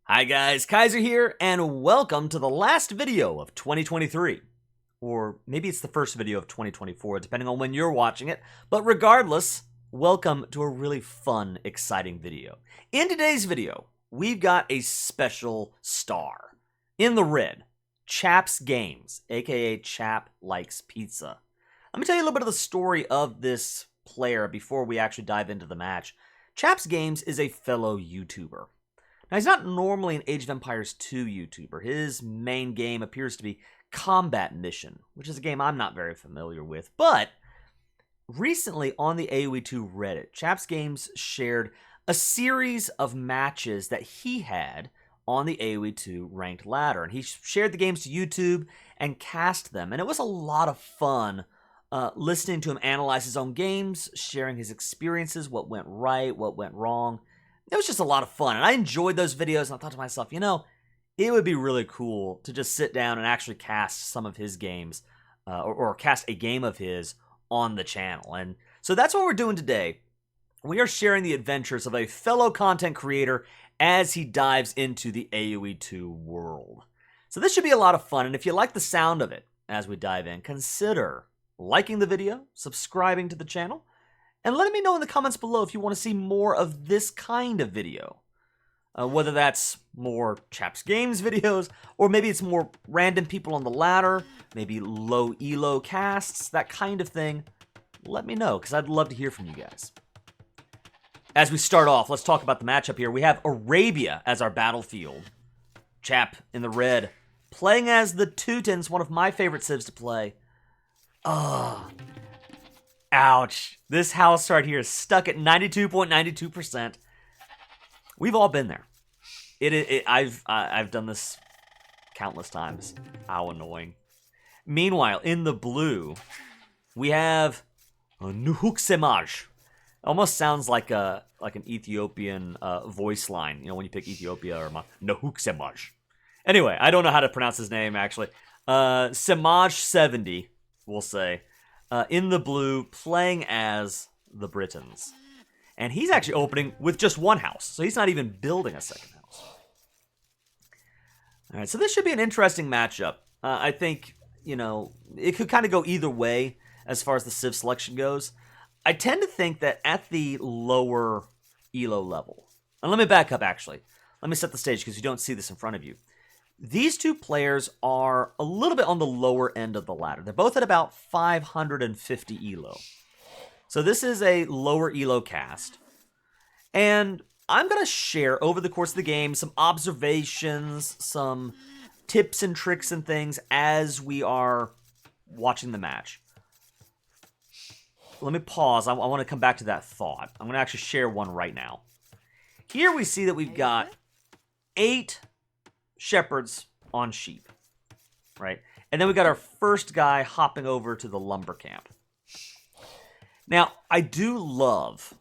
Hi guys, Kaiser here, and welcome to the last video of 2023. Or maybe it's the first video of 2024, depending on when you're watching it. But regardless, welcome to a really fun, exciting video. In today's video, we've got a special star. In the red, Chap's Games, aka Chap Likes Pizza. Let me tell you a little bit of the story of this player before we actually dive into the match. Chap's Games is a fellow YouTuber. Now, he's not normally an Age of Empires 2 YouTuber. His main game appears to be Combat Mission, which is a game I'm not very familiar with. But recently on the AoE2 Reddit, Chap's Games shared a series of matches that he had on the AoE2 ranked ladder. And he shared the games to YouTube and cast them. And it was a lot of fun listening to him analyze his own games, sharing his experiences, what went right, what went wrong. It was just a lot of fun, and I enjoyed those videos, and I thought to myself, you know, it would be really cool to just sit down and actually cast some of his games, or cast a game of his on the channel. And so that's what we're doing today. We are sharing the adventures of a fellow content creator as he dives into the AoE2 world. So this should be a lot of fun, and if you like the sound of it as we dive in, consider liking the video, subscribing to the channel, and let me know in the comments below if you want to see more of this kind of video. Whether that's more Chap's Games videos, or maybe it's more random people on the ladder, maybe low elo casts, that kind of thing. Let me know, because I'd love to hear from you guys. As we start off, let's talk about the matchup here. We have Arabia as our battlefield. Chap in the red, playing as the Teutons, one of my favorite civs to play. Ouch. This house right here is stuck at 92.92%. We've all been there. I've done this countless times. How annoying. Meanwhile, in the blue, we have Nuhuksemaj. Almost sounds like an Ethiopian voice line. You know, when you pick Ethiopia or Nuhuksemaj. Anyway, I don't know how to pronounce his name, actually. Semaj70, we'll say. In the blue, playing as the Britons. And he's actually opening with just one house, so he's not even building a second house. All right, so this should be an interesting matchup. I think, you know, it could kind of go either way as far as the civ selection goes. I tend to think that at the lower elo level, and let me back up actually. Let me set the stage because you don't see this in front of you. These two players are a little bit on the lower end of the ladder. They're both at about 550 elo. So this is a lower elo cast. And I'm going to share over the course of the game some observations, some tips and tricks and things as we are watching the match. Let me pause. I want to come back to that thought. I'm going to actually share one right now. Here we see that we've got 8 shepherds on sheep, right? And then we got our first guy hopping over to the lumber camp. Now, I do love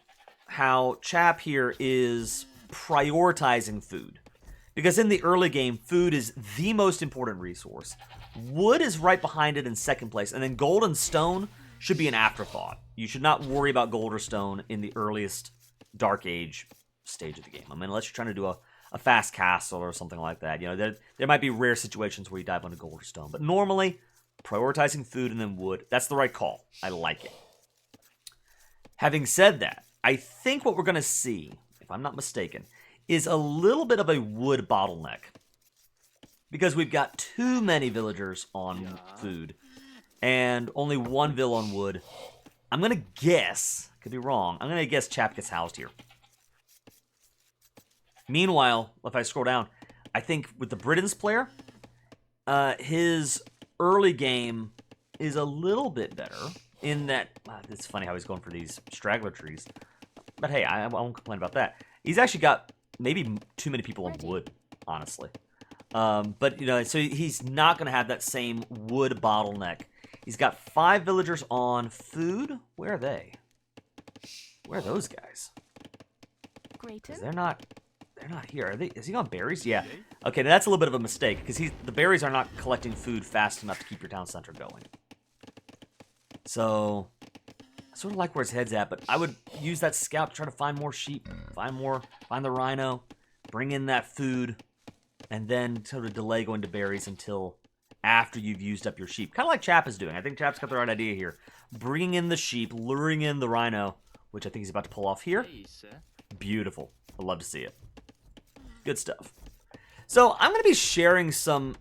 how Chap here is prioritizing food. Because in the early game, food is the most important resource. Wood is right behind it in second place, and then gold and stone should be an afterthought. You should not worry about gold or stone in the earliest Dark Age stage of the game. I mean, unless you're trying to do a fast castle or something like that. You know, there might be rare situations where you dive onto gold or stone. But normally, prioritizing food and then wood, that's the right call. I like it. Having said that, I think what we're going to see, if I'm not mistaken, is a little bit of a wood bottleneck. Because we've got too many villagers on food and only one vill on wood. I'm going to guess, could be wrong, I'm going to guess Chap gets housed here. Meanwhile, if I scroll down, I think with the Britons player, his early game is a little bit better in that, it's funny how he's going for these straggler trees. But hey, I won't complain about that. He's actually got maybe too many people on wood, honestly. But, you know, so he's not going to have that same wood bottleneck. He's got 5 villagers on food. Where are they? Where are those guys? Because they're not here. Are they? Is he on berries? Yeah. Okay, now that's a little bit of a mistake because the berries are not collecting food fast enough to keep your town center going. So I sort of like where his head's at, but I would use that scout to try to find more sheep, find the rhino, bring in that food, and then sort of delay going to berries until after you've used up your sheep. Kind of like Chap is doing. I think Chap's got the right idea here. Bringing in the sheep, luring in the rhino, which I think he's about to pull off here. Beautiful. I love to see it. Good stuff. So I'm going to be sharing some,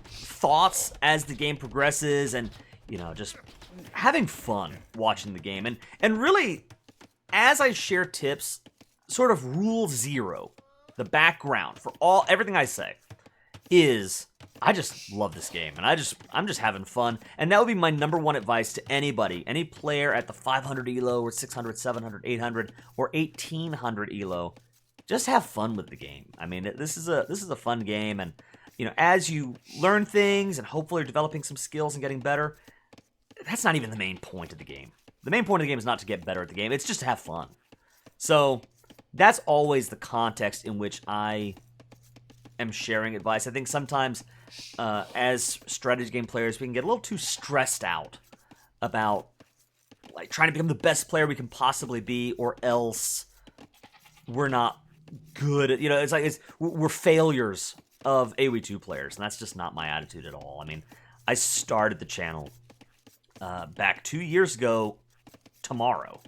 thoughts as the game progresses and, just having fun watching the game. And really, as I share tips, sort of rule zero, the background for everything I say is I just love this game, and I'm just having fun, and that would be my number one advice to anybody, any player at the 500 elo or 600, 700, 800, or 1800 elo. Just have fun with the game. I mean, this is a fun game, and as you learn things and hopefully are developing some skills and getting better, that's not even the main point of the game. The main point of the game is not to get better at the game; it's just to have fun. So that's always the context in which I am sharing advice. I think sometimes as strategy game players, we can get a little too stressed out about like trying to become the best player we can possibly be, or else we're not good at, it's like we're failures of AoE2 players, and that's just not my attitude at all. I mean, I started the channel back 2 years ago tomorrow.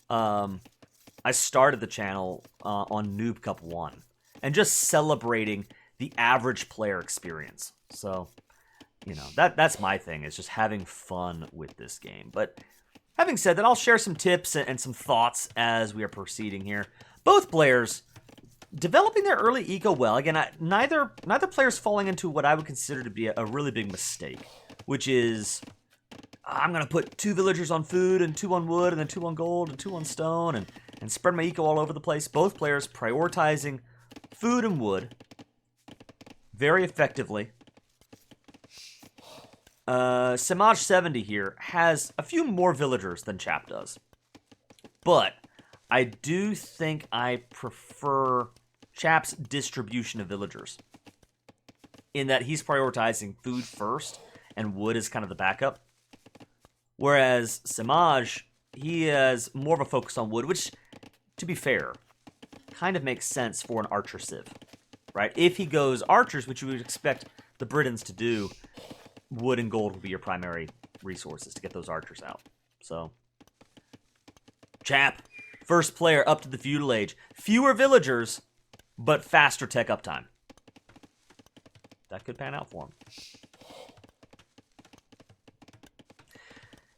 I started the channel on Noob Cup 1 and just celebrating the average player experience. So, that's my thing, is just having fun with this game. But having said that, I'll share some tips and some thoughts as we are proceeding here. Both players developing their early eco well. Again, neither player's falling into what I would consider to be a really big mistake, which is I'm going to put 2 villagers on food and 2 on wood and then 2 on gold and 2 on stone and spread my eco all over the place. Both players prioritizing food and wood very effectively. Samaj70 here has a few more villagers than Chap does, but I do think I prefer Chap's distribution of villagers in that he's prioritizing food first and wood is kind of the backup. Whereas Samaj, he has more of a focus on wood, which, to be fair, kind of makes sense for an archer civ, right? If he goes archers, which you would expect the Britons to do, wood and gold will be your primary resources to get those archers out. So, Chap, first player up to the feudal age. Fewer villagers, but faster tech uptime. That could pan out for him.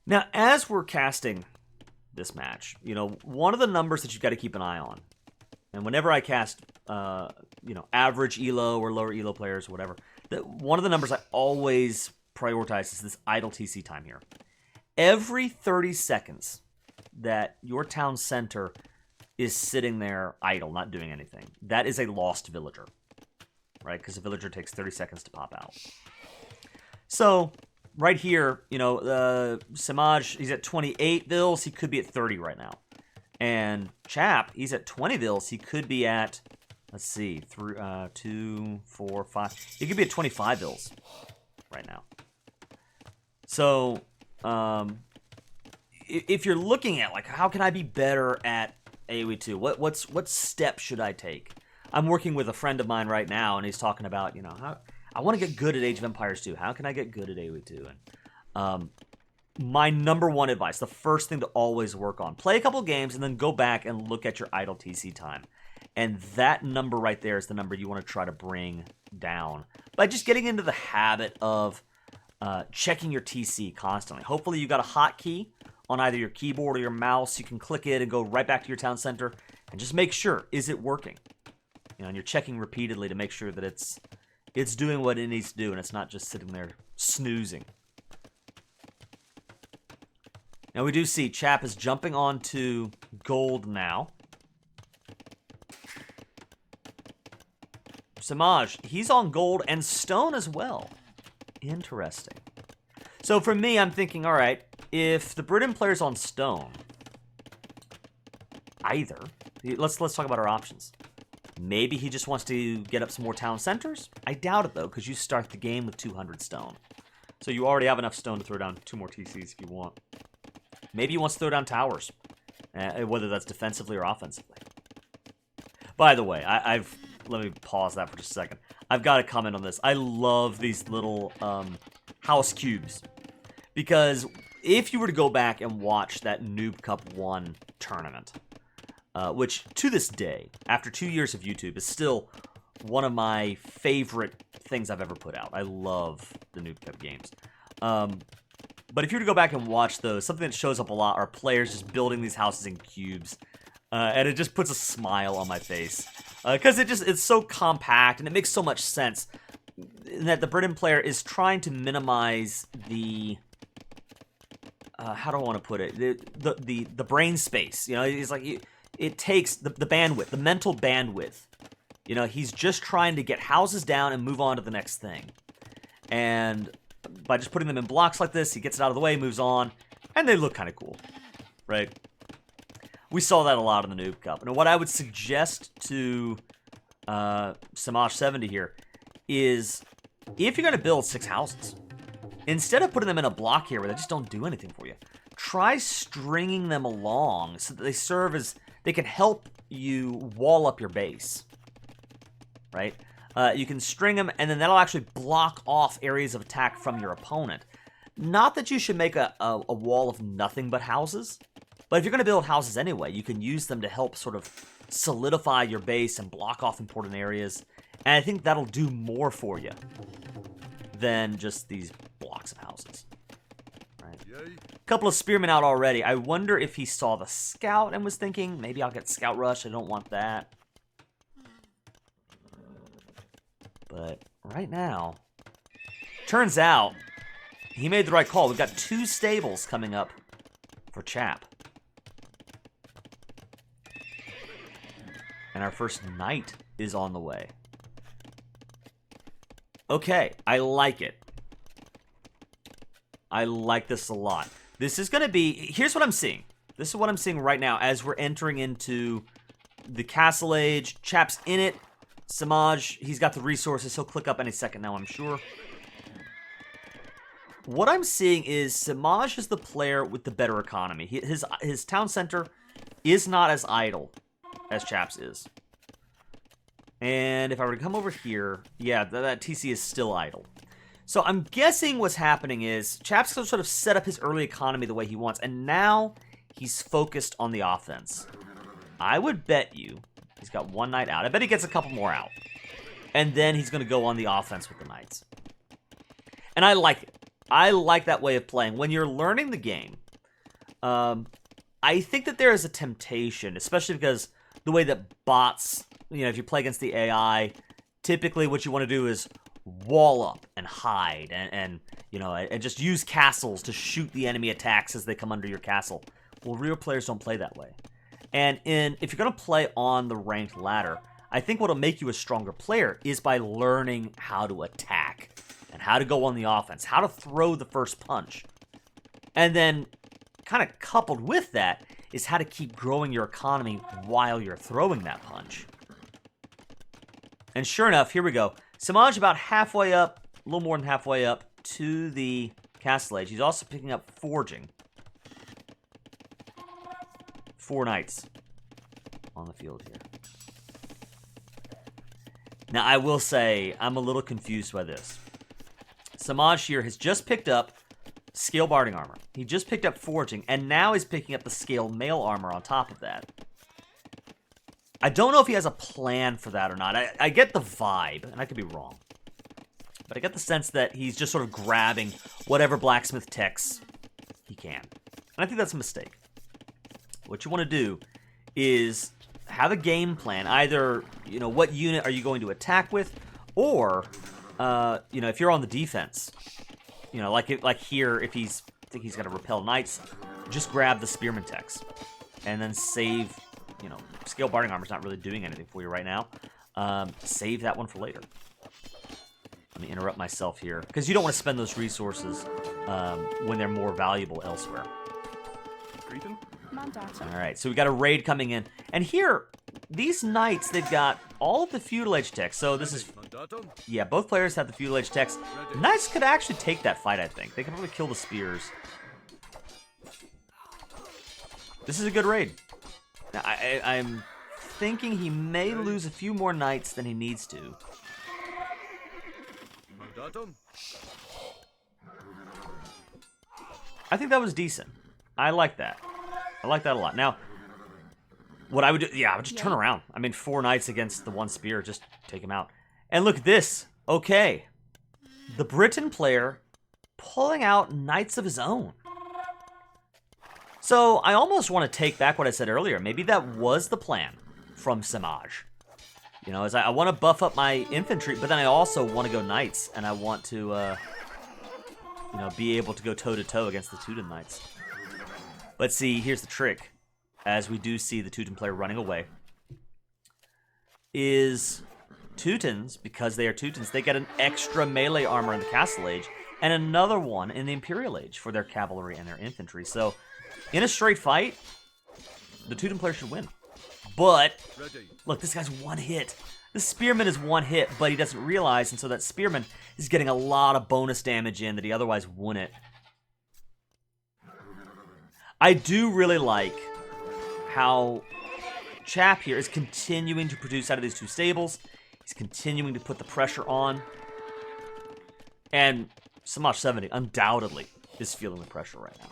Now, as we're casting this match, one of the numbers that you've got to keep an eye on, and whenever I cast, average elo or lower elo players, whatever, one of the numbers I always prioritize is this idle TC time here. Every 30 seconds that your town center is sitting there idle, not doing anything, that is a lost villager, right? Because a villager takes 30 seconds to pop out. So right here, Samaj, he's at 28 vills. He could be at 30 right now. And Chap, he's at 20 vills. He could be at, let's see, 2, 4, 5. He could be at 25 vills right now. So, if you're looking at, like, how can I be better at AoE2? What steps should I take? I'm working with a friend of mine right now, and he's talking about, how I want to get good at Age of Empires 2. How can I get good at AoE2? And my number one advice, the first thing to always work on, play a couple games and then go back and look at your idle TC time. And that number right there is the number you want to try to bring down by just getting into the habit of checking your TC constantly. Hopefully you got a hotkey on either your keyboard or your mouse. You can click it and go right back to your town center and just make sure, is it working? And you're checking repeatedly to make sure that it's doing what it needs to do and it's not just sitting there snoozing. Now we do see Chap is jumping onto gold now. Samaj, he's on gold and stone as well. Interesting. So for me, I'm thinking, all right, if the Britain player's on stone, either, let's talk about our options. Maybe he just wants to get up some more town centers. I doubt it, though, because you start the game with 200 stone. So you already have enough stone to throw down 2 more TCs if you want. Maybe he wants to throw down towers, whether that's defensively or offensively. By the way, I've let me pause that for just a second. I've got to comment on this. I love these little house cubes. Because if you were to go back and watch that Noob Cup 1 tournament, which to this day, after 2 years of YouTube, is still one of my favorite things I've ever put out. I love the Noob Cup games. But if you were to go back and watch those, something that shows up a lot are players just building these houses in cubes. And it just puts a smile on my face. Because it's so compact and it makes so much sense that the Britain player is trying to minimize the... how do I want to put it? The brain space. You know, it's like it takes the bandwidth, the mental bandwidth. You know, he's just trying to get houses down and move on to the next thing. And by just putting them in blocks like this, he gets it out of the way, moves on, and they look kind of cool, right? We saw that a lot in the Noob Cup. And what I would suggest to Samaj70 here is, if you're going to build 6 houses, instead of putting them in a block here where they just don't do anything for you, try stringing them along so that they serve as, they can help you wall up your base, right? You can string them, and then that'll actually block off areas of attack from your opponent. Not that you should make a wall of nothing but houses, but if you're going to build houses anyway, you can use them to help sort of solidify your base and block off important areas, and I think that'll do more for you than just these blocks of houses. Right. A couple of spearmen out already. I wonder if he saw the scout and was thinking, maybe I'll get scout rush. I don't want that. But right now, turns out he made the right call. We've got 2 stables coming up for Chap. And our first knight is on the way. Okay, I like it. I like this a lot. This is going to be... Here's what I'm seeing. This is what I'm seeing right now as we're entering into the Castle Age. Chap's in it. Samaj, he's got the resources. He'll click up any second now, I'm sure. What I'm seeing is Samaj is the player with the better economy. His town center is not as idle as Chap's is. And if I were to come over here, yeah, that TC is still idle. So I'm guessing what's happening is Chap's going to sort of set up his early economy the way he wants, and now he's focused on the offense. I would bet you he's got 1 knight out. I bet he gets a couple more out. And then he's going to go on the offense with the knights. And I like it. I like that way of playing. When you're learning the game, I think that there is a temptation, especially because the way that bots, you know, if you play against the AI, typically what you want to do is wall up and hide and you know, and just use castles to shoot the enemy attacks as they come under your castle. Well, real players don't play that way. And if you're going to play on the ranked ladder, I think what'll make you a stronger player is by learning how to attack and how to go on the offense, how to throw the first punch. And then kind of coupled with that is how to keep growing your economy while you're throwing that punch. And sure enough, here we go. Samaj about halfway up, a little more than halfway up to the Castle Age. He's also picking up forging. 4 knights on the field here. Now, I will say, I'm a little confused by this. Samaj here has just picked up scale barding armor. He just picked up forging, and now he's picking up the scale mail armor on top of that. I don't know if he has a plan for that or not. I get the vibe, and I could be wrong. But I get the sense that he's just sort of grabbing whatever blacksmith techs he can. And I think that's a mistake. What you want to do is have a game plan. Either, you know, what unit are you going to attack with, or, you know, if you're on the defense, you know, like here, if I think he's got to repel knights, just grab the spearman techs, and then save. You know, scale barding armor's not really doing anything for you right now. Save that one for later. Let me interrupt myself here, because you don't want to spend those resources when they're more valuable elsewhere. Alright, so we got a raid coming in. And here, these knights, they've got all of the feudal age techs. So this is... Yeah, both players have the feudal age techs. The knights could actually take that fight, I think. They could probably kill the spears. This is a good raid. Now, I'm thinking he may lose a few more knights than he needs to. I think that was decent. I like that. I like that a lot. Now, what I would do, yeah, I would just turn around. I mean, 4 knights against the 1 spear, just take him out. And look at this. Okay. The Britain player pulling out knights of his own. So, I almost want to take back what I said earlier. Maybe that was the plan from Samaj. You know, as I want to buff up my infantry, but then I also want to go knights, and I want to, you know, be able to go toe-to-toe against the Teuton knights. But see, here's the trick. As we do see the Teuton player running away, is Teutons, because they are Teutons, they get an extra melee armor in the Castle Age, and another one in the Imperial Age for their cavalry and their infantry. So, in a straight fight, the Teuton player should win. But, look, this guy's 1 hit. The Spearman is 1 hit, but he doesn't realize, and so that Spearman is getting a lot of bonus damage in that he otherwise wouldn't. I do really like how Chap here is continuing to produce out of these 2 stables. He's continuing to put the pressure on. And Samaj 70 undoubtedly is feeling the pressure right now.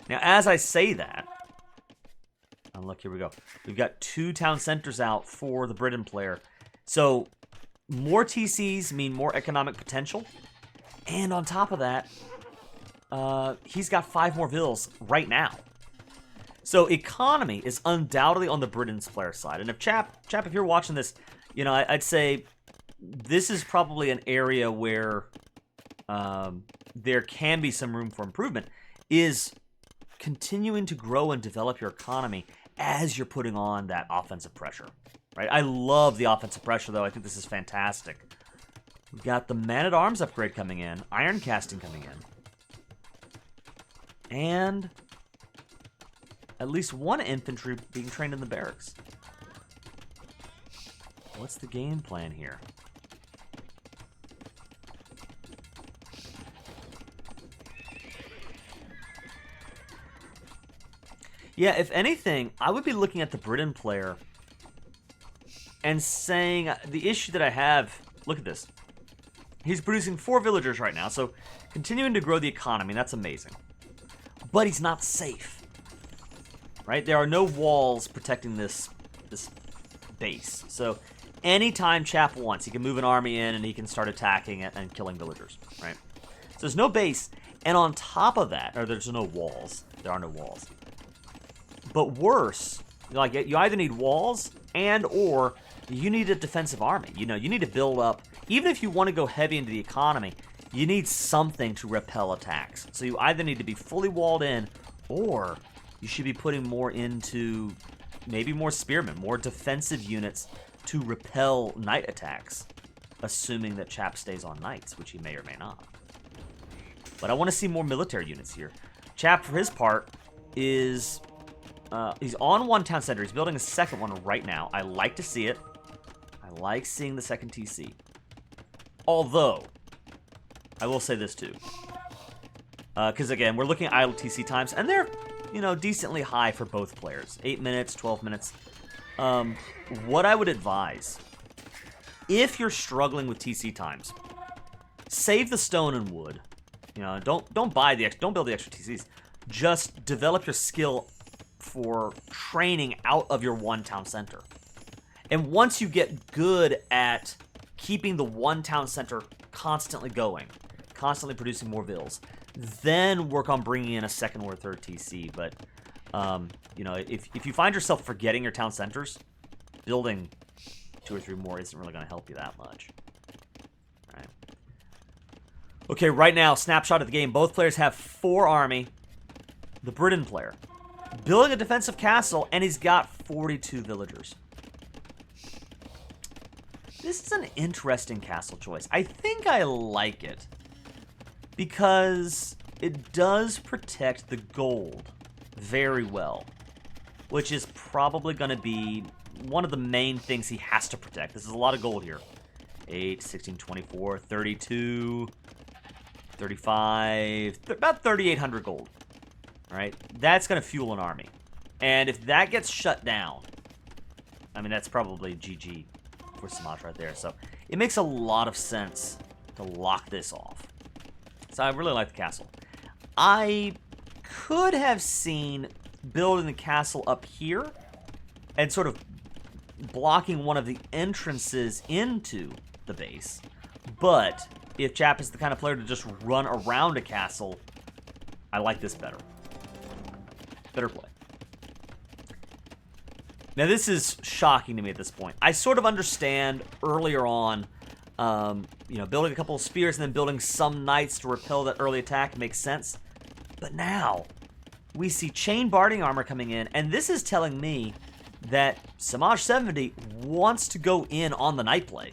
Now, as I say that, and look, here we go. We've got 2 town centers out for the Britain player. So, more TCs mean more economic potential. And on top of that, he's got 5 more vills right now. So, economy is undoubtedly on the Britain's player side. And if Chap, if you're watching this, you know, I'd say this is probably an area where there can be some room for improvement, is continuing to grow and develop your economy as you're putting on that offensive pressure, right? I love the offensive pressure, though. I think this is fantastic. We've got the Man-at-Arms upgrade coming in, Iron Casting coming in, and at least 1 infantry being trained in the barracks. What's the game plan here? Yeah, if anything, I would be looking at the Britain player and saying the issue that I have, look at this. He's producing 4 villagers right now, so continuing to grow the economy, that's amazing. But he's not safe. Right? There are no walls protecting this base. So anytime Chap wants, he can move an army in and he can start attacking it and killing villagers, right? So there's no base, and on top of that, or there's no walls. There are no walls. But worse, like, you either need walls and or you need a defensive army. You know, you need to build up, even if you want to go heavy into the economy, you need something to repel attacks. So you either need to be fully walled in, or you should be putting more into maybe more spearmen, more defensive units to repel knight attacks, assuming that Chap stays on knights, which he may or may not. But I want to see more military units here. Chap, for his part, is he's on 1 town center. He's building a 2nd one right now. I like to see it. I like seeing the 2nd TC. Although, I will say this too. Because again, we're looking at idle TC times, and they're, you know, decently high for both players. 8 minutes, 12 minutes. What I would advise, if you're struggling with TC times, save the stone and wood. You know, don't build the extra TCs. Just develop your skill for training out of your 1 town center. And once you get good at keeping the 1 town center constantly going, constantly producing more vills, then work on bringing in a 2nd or 3rd TC. But, you know, if you find yourself forgetting your town centers, building 2 or 3 more isn't really going to help you that much. Right. Okay, right now, snapshot of the game. Both players have 4 army. The Britain player building a defensive castle, and he's got 42 villagers. This is an interesting castle choice. I think I like it because it does protect the gold very well, which is probably going to be one of the main things he has to protect. This is a lot of gold here. 8, 16, 24, 32, 35, about 3,800 gold. All right, that's going to fuel an army. And if that gets shut down, I mean, that's probably GG for Samaj right there. So it makes a lot of sense to lock this off. So I really like the castle. I could have seen building the castle up here and sort of blocking one of the entrances into the base. But if Chap is the kind of player to just run around a castle, I like this better. Better play. Now, this is shocking to me at this point. I sort of understand earlier on, you know, building a couple of spears and then building some knights to repel that early attack makes sense. But now, we see chain barding armor coming in, and this is telling me that Samaj 70 wants to go in on the knight play.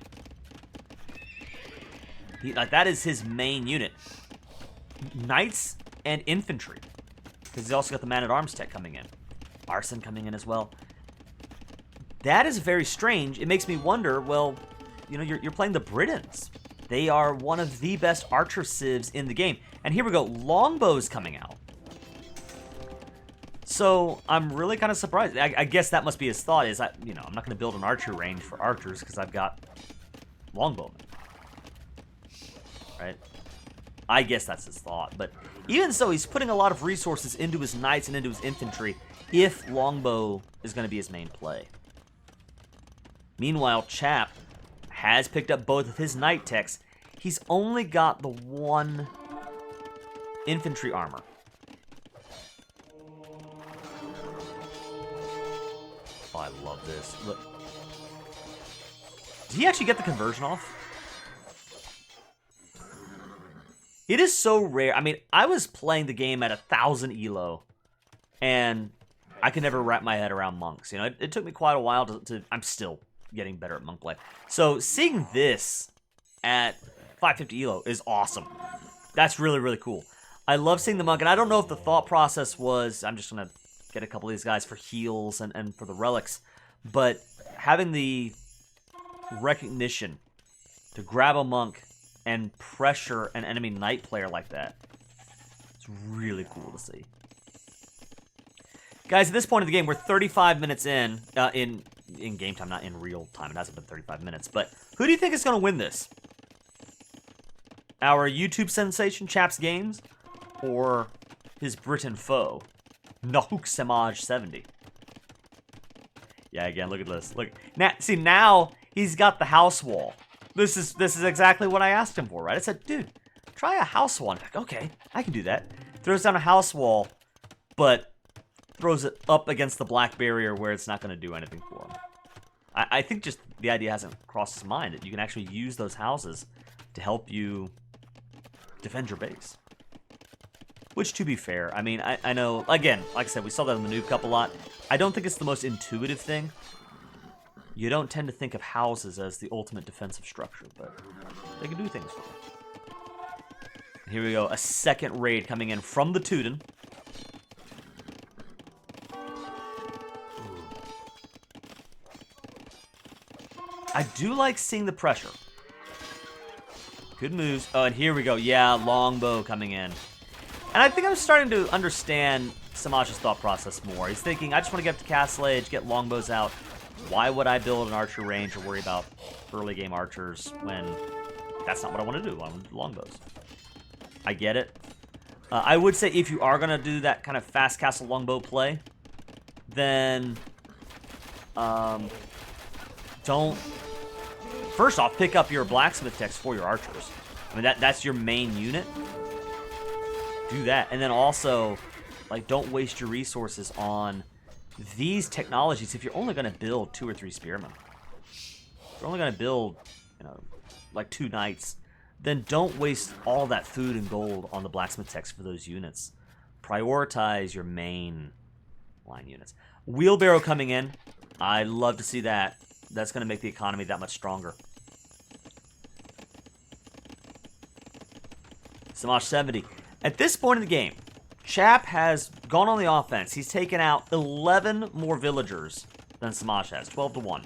Like, that is his main unit. Knights and infantry. Because he's also got the man-at-arms tech coming in. Arson coming in as well. That is very strange. It makes me wonder, well, you know, you're playing the Britons. They are one of the best archer civs in the game. And here we go, longbows coming out. So I'm really kind of surprised. I guess that must be his thought is, you know, I'm not going to build an archer range for archers because I've got longbowmen. Right? I guess that's his thought. But even so, he's putting a lot of resources into his knights and into his infantry if longbow is going to be his main play. Meanwhile, Chap has picked up both of his knight techs. He's only got the one infantry armor. Oh, I love this. Look. Did he actually get the conversion off? It is so rare. I mean, I was playing the game at 1,000 elo, and I could never wrap my head around monks. You know, it took me quite a while to I'm still getting better at monk play. So seeing this at 550 elo is awesome. That's really, really cool. I love seeing the monk, and I don't know if the thought process was, I'm just going to get a couple of these guys for heals and for the relics, but having the recognition to grab a monk and pressure an enemy knight player like that, it's really cool to see. Guys, at this point in the game, we're 35 minutes in game time, not in real time. It hasn't been 35 minutes, but who do you think is going to win this? Our YouTube sensation, Chap's Games, or his Briton foe, Nahuk Samaj 70? Yeah, again, look at this. Look, now, see, now he's got the house wall. This is exactly what I asked him for, right? I said, dude, try a house wall. Like, okay, I can do that. Throws down a house wall, but throws it up against the black barrier where it's not going to do anything for him. I think just the idea hasn't crossed his mind that you can actually use those houses to help you defend your base. Which, to be fair, I mean, I know, again, like I said, we saw that in the Noob Cup a lot. I don't think it's the most intuitive thing. You don't tend to think of houses as the ultimate defensive structure, but they can do things for you. Here we go, a second raid coming in from the Teuton. I do like seeing the pressure. Good moves. Oh, and here we go. Yeah, longbow coming in. And I think I'm starting to understand Samaj's thought process more. He's thinking, I just want to get up to Castle Age, get longbows out. Why would I build an archer range or worry about early game archers when that's not what I want to do? I want to do longbows. I get it. I would say if you are going to do that kind of fast castle longbow play, then don't... First off, pick up your blacksmith techs for your archers. I mean, that's your main unit. Do that. And then also, like, don't waste your resources on these technologies if you're only going to build 2 or 3 spearmen. If you're only going to build, you know, like 2 knights, then don't waste all that food and gold on the blacksmith techs for those units. Prioritize your main line units. Wheelbarrow coming in. I love to see that. That's going to make the economy that much stronger. Samaj 70. At this point in the game, Chap has gone on the offense. He's taken out 11 more villagers than Samaj has. 12 to 1.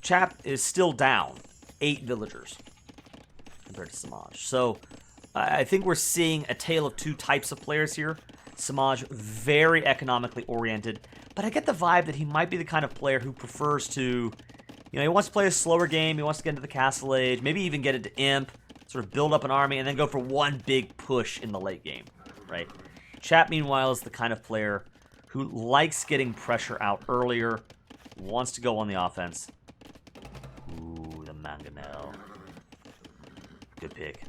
Chap is still down 8 villagers compared to Samaj. So I think we're seeing a tale of 2 types of players here. Samaj, very economically oriented, But I get the vibe that he might be the kind of player who prefers to, he wants to play a slower game. He wants to get into the Castle Age, maybe even get into Imp, sort of build up an army, and then go for one big push in the late game, right? Chap, meanwhile, is the kind of player who likes getting pressure out earlier, wants to go on the offense. Ooh, the Mangonel. Good pick.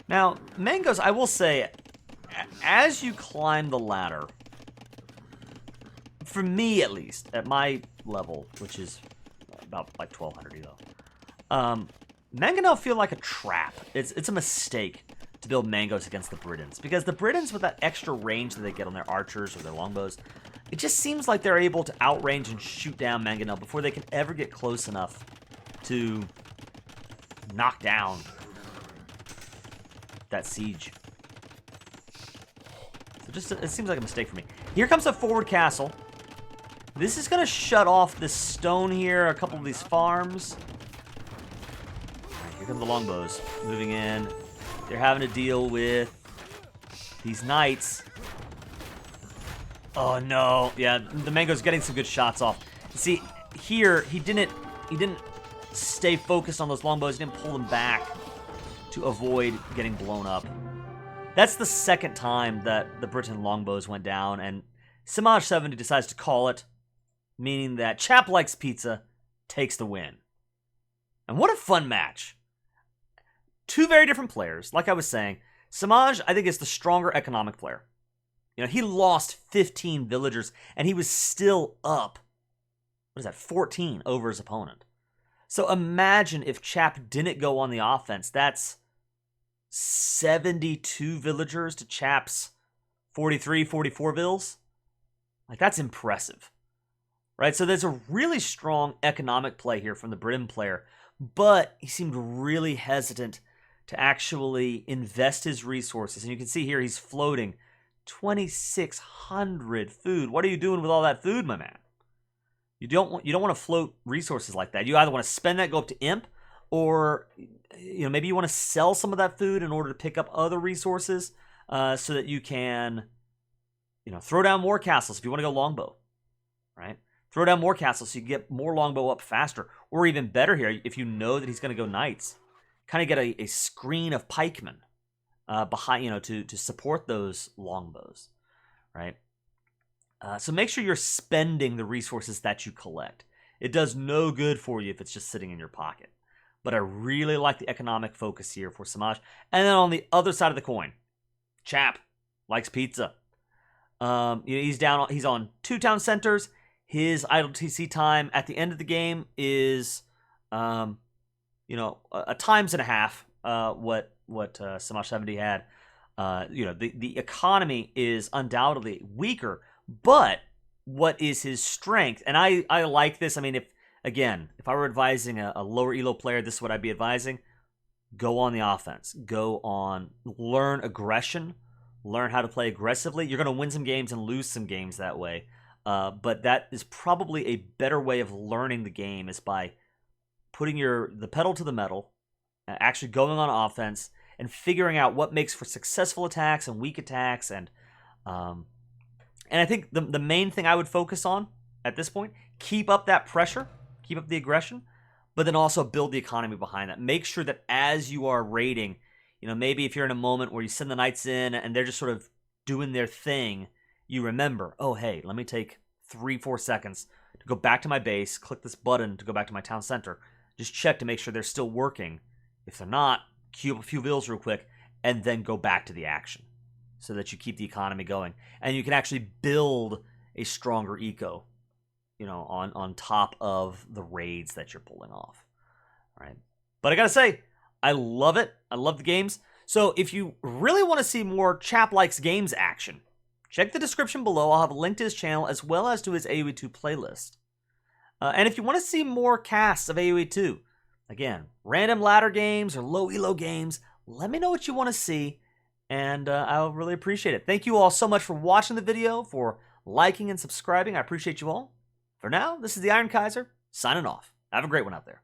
Now, mangoes, I will say, as you climb the ladder, for me at least, at my level, which is about like 1200 elo, Mangonel feel like a trap. It's a mistake to build mangoes against the Britons, because the Britons, with that extra range that they get on their archers or their longbows, it just seems like they're able to outrange and shoot down Mangonel before they can ever get close enough to knock down that siege. So it seems like a mistake for me. Here comes a forward castle. This is going to shut off this stone here, a couple of these farms. Right, here come the longbows moving in. They're having to deal with these knights. Oh no, yeah, the mango's getting some good shots off. See, here he didn't stay focused on those longbows. He didn't pull them back to avoid getting blown up. That's the second time that the Briton longbows went down, and Samaj70 decides to call it, meaning that Chap Likes Pizza takes the win. And what a fun match. Two very different players. Like I was saying, Samaj, I think, is the stronger economic player. He lost 15 villagers, and he was still up, 14 over his opponent. So imagine if Chap didn't go on the offense. That's 72 villagers to Chap's 43, 44 vills. Like, that's impressive. Right? So there's a really strong economic play here from the Britain player, but he seemed really hesitant to actually invest his resources. And you can see here he's floating 2,600 food. What are you doing with all that food, my man? You don't want to float resources like that. You either want to spend that, go up to Imp, or maybe you want to sell some of that food in order to pick up other resources, so that you can throw down more castles if you want to go longbow, right? Throw down more castles so you get more longbow up faster, or even better here, if you know that he's going to go knights, kind of get a screen of pikemen behind, to support those longbows, right? So make sure you're spending the resources that you collect. It does no good for you if it's just sitting in your pocket. But I really like the economic focus here for Samaj. And then on the other side of the coin, Chap Likes Pizza. He's on 2 town centers. His idle TC time at the end of the game is, a times and a half what Samaj70 had. The economy is undoubtedly weaker, but what is his strength? And I like this. I mean, if I were advising a lower elo player, this is what I'd be advising. Go on the offense. Learn aggression. Learn how to play aggressively. You're going to win some games and lose some games that way. But that is probably a better way of learning the game, is by putting the pedal to the metal, actually going on offense, and figuring out what makes for successful attacks and weak attacks. And I think the main thing I would focus on at this point, keep up that pressure, keep up the aggression, but then also build the economy behind that. Make sure that as you are raiding, maybe if you're in a moment where you send the knights in and they're just sort of doing their thing, you remember, oh, hey, let me take 3-4 seconds to go back to my base, click this button to go back to my town center, just check to make sure they're still working. If they're not, queue up a few vills real quick, and then go back to the action so that you keep the economy going. And you can actually build a stronger eco, on top of the raids that you're pulling off, right? But I gotta say, I love it. I love the games. So if you really want to see more Chap Likes Games action, check the description below. I'll have a link to his channel as well as to his AoE2 playlist. And if you want to see more casts of AoE2, again, random ladder games or low elo games, let me know what you want to see, and I'll really appreciate it. Thank you all so much for watching the video, for liking and subscribing. I appreciate you all. For now, this is the Iron Kaiser, signing off. Have a great one out there.